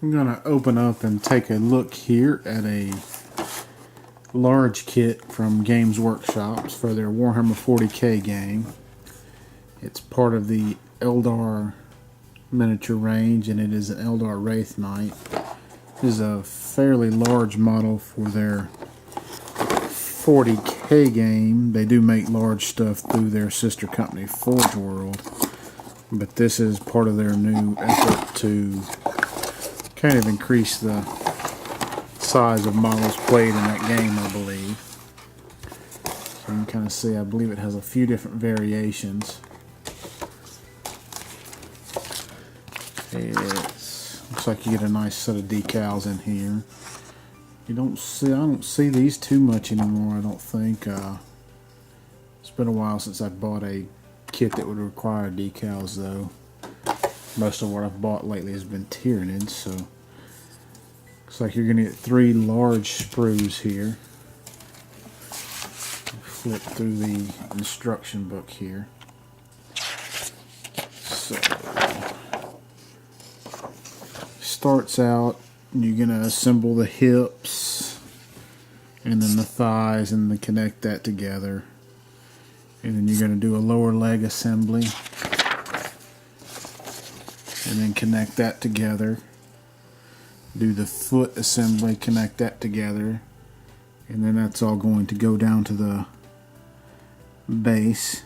I'm going to open up and take a look here at a large kit from Games Workshops for their Warhammer 40k game. It's part of the Eldar miniature range, and it is an Eldar Wraithknight. This is a fairly large model for their 40k game. They do make large stuff through their sister company Forge World, but this is part of their new effort to kind of increase the size of models played in that game, I believe. So you can kind of see, I believe it has a few different variations. It looks like you get a nice set of decals in here. I don't see these too much anymore, I don't think. It's been a while since I bought a kit that would require decals, though. Most of what I've bought lately has been Tyranids, so looks like you're going to get 3 large sprues here. Flip through the instruction book here. So starts out, you're going to assemble the hips and then the thighs and then connect that together. And then you're going to do a lower leg assembly and then connect that together. Do the foot assembly, connect that together, and then that's all going to go down to the base.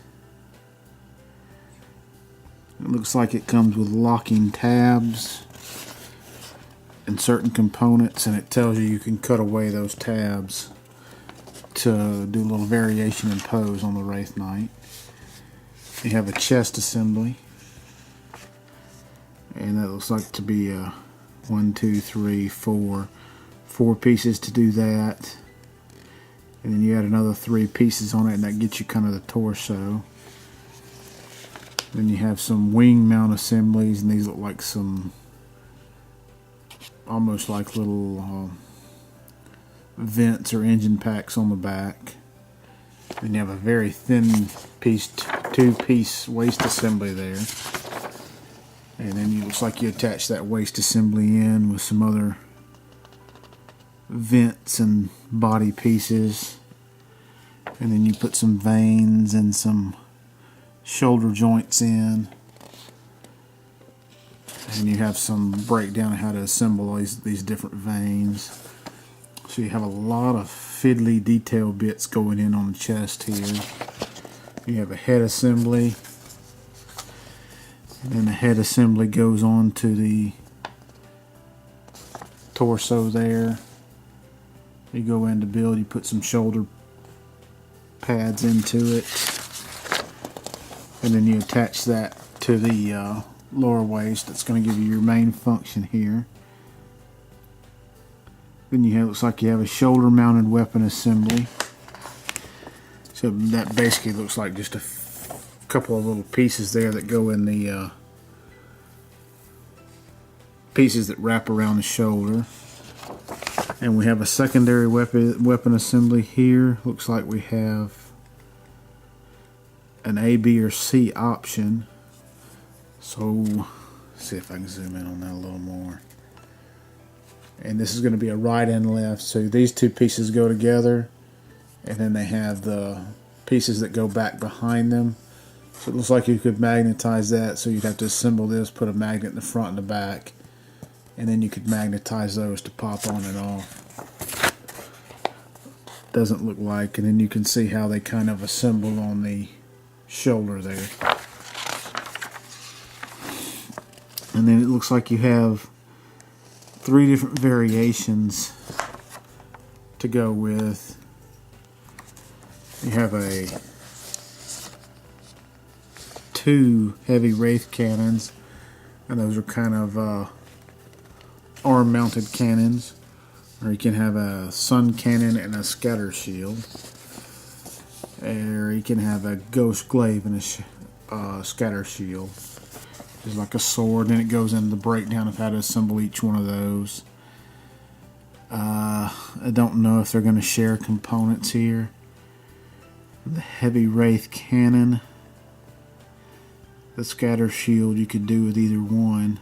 It looks like it comes with locking tabs and certain components, and it tells you can cut away those tabs to do a little variation in pose on the Wraithknight. You have a chest assembly, and that looks like to be a 1, 2, 3, 4 pieces to do that, and then you add another 3 pieces on it, and that gets you kind of the torso. Then you have some wing mount assemblies, and these look like some almost like little vents or engine packs on the back. Then you have a very thin piece, 2-piece waist assembly there. And then it looks like you attach that waist assembly in with some other vents and body pieces. And then you put some veins and some shoulder joints in. And you have some breakdown of how to assemble these different veins. So you have a lot of fiddly detail bits going in on the chest here. You have a head assembly. And then the head assembly goes on to the torso there. You go in to build, you put some shoulder pads into it. And then you attach that to the lower waist. That's going to give you your main function here. Then it looks like you have a shoulder mounted weapon assembly. So that basically looks like just a couple of little pieces there that go in the pieces that wrap around the shoulder. And we have a secondary weapon assembly here. Looks like we have an A, B, or C option. So let's see if I can zoom in on that a little more. And this is going to be a right and left. So these 2 pieces go together, and then they have the pieces that go back behind them. So it looks like you could magnetize that, so you'd have to assemble this, put a magnet in the front and the back, and then you could magnetize those to pop on and off. Doesn't look like, and then you can see how they kind of assemble on the shoulder there. And then it looks like you have 3 different variations to go with. You have a 2 heavy wraith cannons, and those are kind of arm mounted cannons. Or you can have a sun cannon and a scatter shield, or you can have a ghost glaive and a scatter shield. It's like a sword, and it goes into the breakdown of how to assemble each one of those. I don't know if they're going to share components here. The heavy wraith cannon, the scatter shield you could do with either one.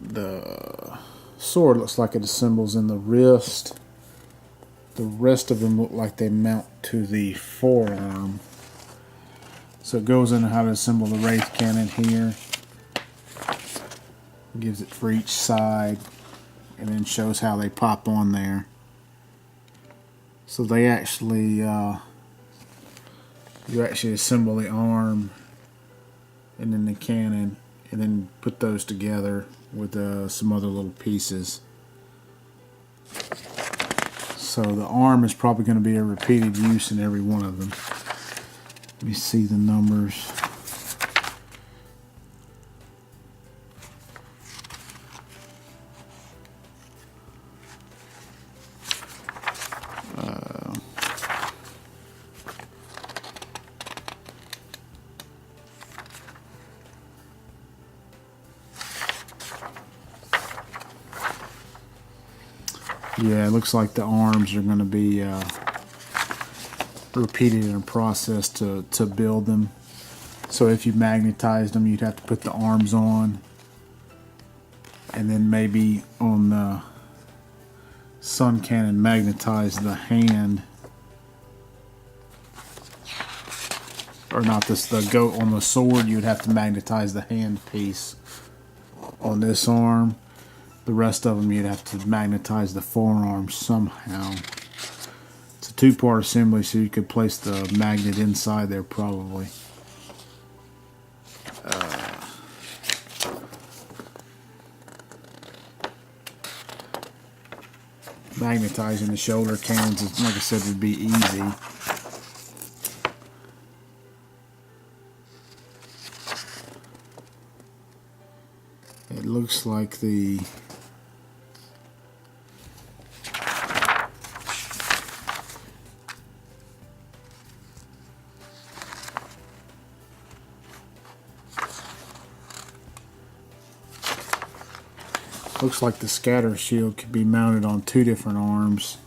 The sword looks like it assembles in the wrist. The rest of them look like they mount to the forearm. So it goes into how to assemble the Wraith Cannon here. Gives it for each side, and then shows how they pop on there. So they actually, you actually assemble the arm and then the cannon, and then put those together with some other little pieces. So the arm is probably going to be a repeated use in every one of them. Let me see the numbers. Yeah, it looks like the arms are going to be repeated in a process to build them. So if you magnetized them, you'd have to put the arms on, and then maybe on the sun cannon magnetize the hand, or not this, the goat on the sword. You would have to magnetize the hand piece on this arm. The rest of them you'd have to magnetize the forearm somehow. It's a two-part assembly, so you could place the magnet inside there probably. Magnetizing the shoulder cannons, like I said, would be easy. It looks like the scatter shield could be mounted on two different arms.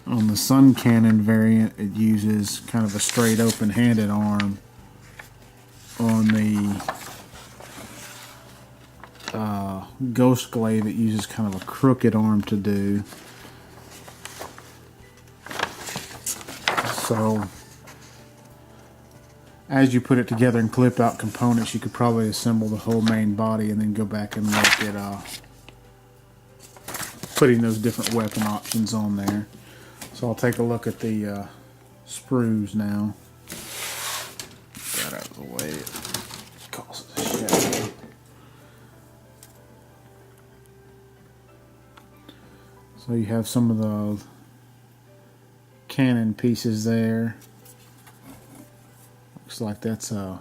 On the sun cannon variant, it uses kind of a straight open-handed arm. On the Ghost Glaive, it uses kind of a crooked arm to do. So as you put it together and clip out components, you could probably assemble the whole main body and then go back and look at putting those different weapon options on there. So I'll take a look at the sprues now. Get that out of the way. It causes a shadow. So you have some of the cannon pieces there. Looks like that's a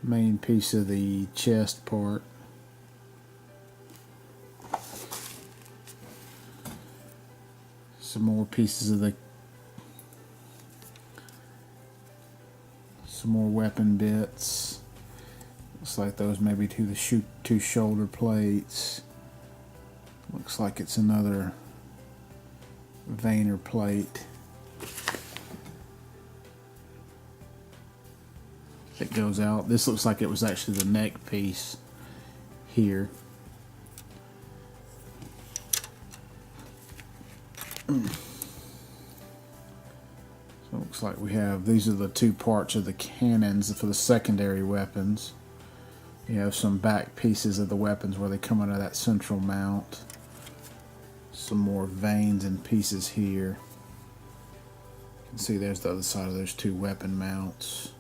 main piece of the chest part. Some more pieces of some more weapon bits. Looks like those maybe two shoulder plates. Looks like it's another veiner plate that goes out. This looks like it was actually the neck piece here. So it looks like we have, these are the two parts of the cannons for the secondary weapons. You have some back pieces of the weapons where they come out of that central mount. Some more veins and pieces here. You can see there's the other side of those two weapon mounts.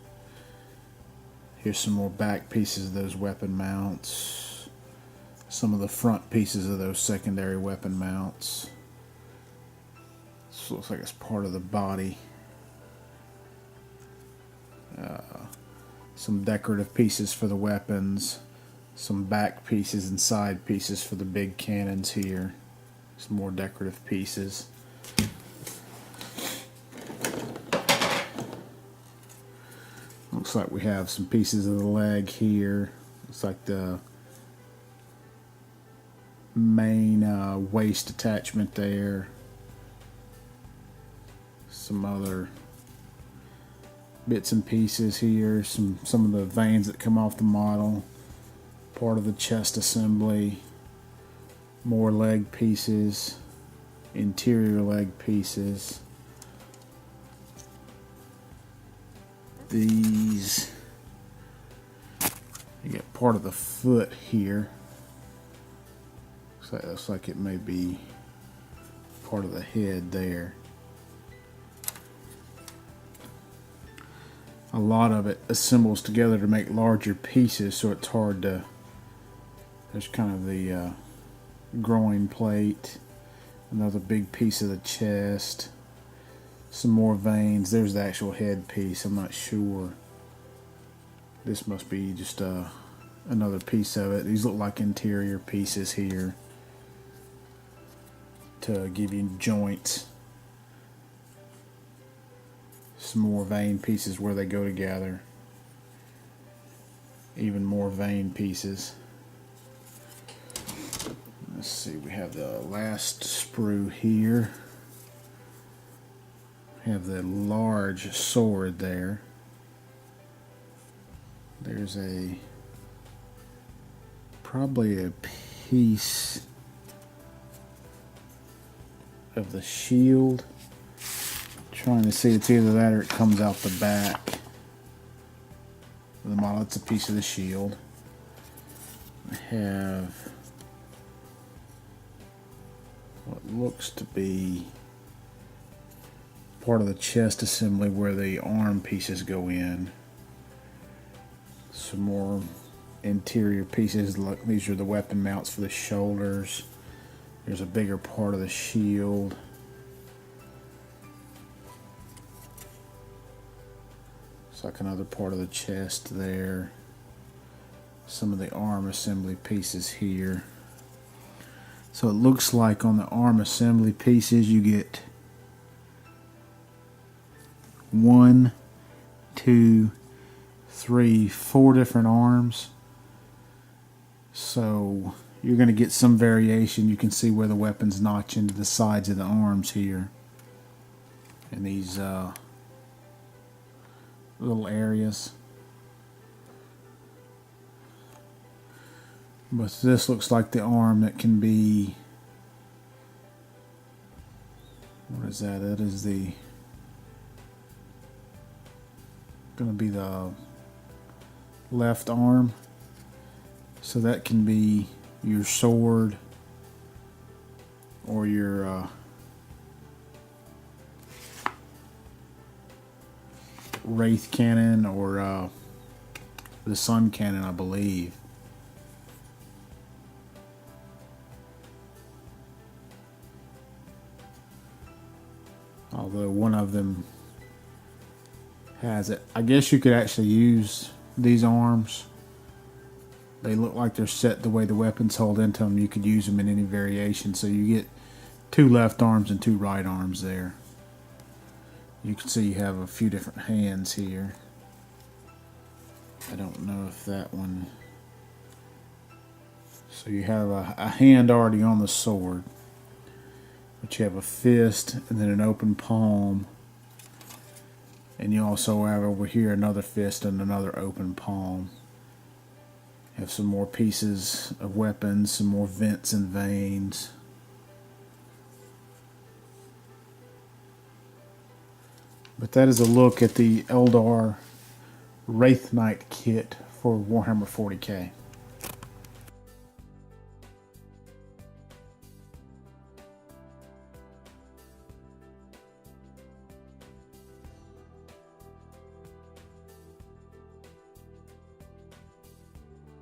Here's some more back pieces of those weapon mounts. Some of the front pieces of those secondary weapon mounts. This looks like it's part of the body. Some decorative pieces for the weapons. Some back pieces and side pieces for the big cannons here. Some more decorative pieces. Looks like we have some pieces of the leg here. Looks like the main waist attachment there. Some other bits and pieces here. Some of the veins that come off the model. part of the chest assembly, more leg pieces, interior leg pieces. These, you get part of the foot here. So it looks like it may be part of the head there. A lot of it assembles together to make larger pieces, so it's hard to. There's kind of the groin plate, another big piece of the chest, some more veins. There's the actual head piece. I'm not sure. This must be just another piece of it. These look like interior pieces here to give you joints. Some more vein pieces where they go together. Even more vein pieces. Let's see, we have the last sprue here. We have the large sword there. There's probably a piece of the shield. Trying to see, it's either that or it comes out the back of the model. It's a piece of the shield. I have what looks to be part of the chest assembly where the arm pieces go in. Some more interior pieces. Look, these are the weapon mounts for the shoulders. There's a bigger part of the shield. It's like another part of the chest there. Some of the arm assembly pieces here. So it looks like on the arm assembly pieces you get 1, 2, 3, 4 different arms. So you're going to get some variation. You can see where the weapons notch into the sides of the arms here. And these little areas. But this looks like the arm that can be, what is that? That is the going to be the left arm. So that can be your sword or your Wraith cannon or the sun cannon, I believe. Although one of them has it. I guess you could actually use these arms. They look like they're set the way the weapons hold into them. You could use them in any variation. So you get 2 left arms and 2 right arms there. You can see you have a few different hands here. I don't know if that one. So you have a hand already on the sword. But you have a fist and then an open palm. And you also have over here another fist and another open palm. You have some more pieces of weapons, some more vents and veins. But that is a look at the Eldar Wraithknight kit for Warhammer 40k.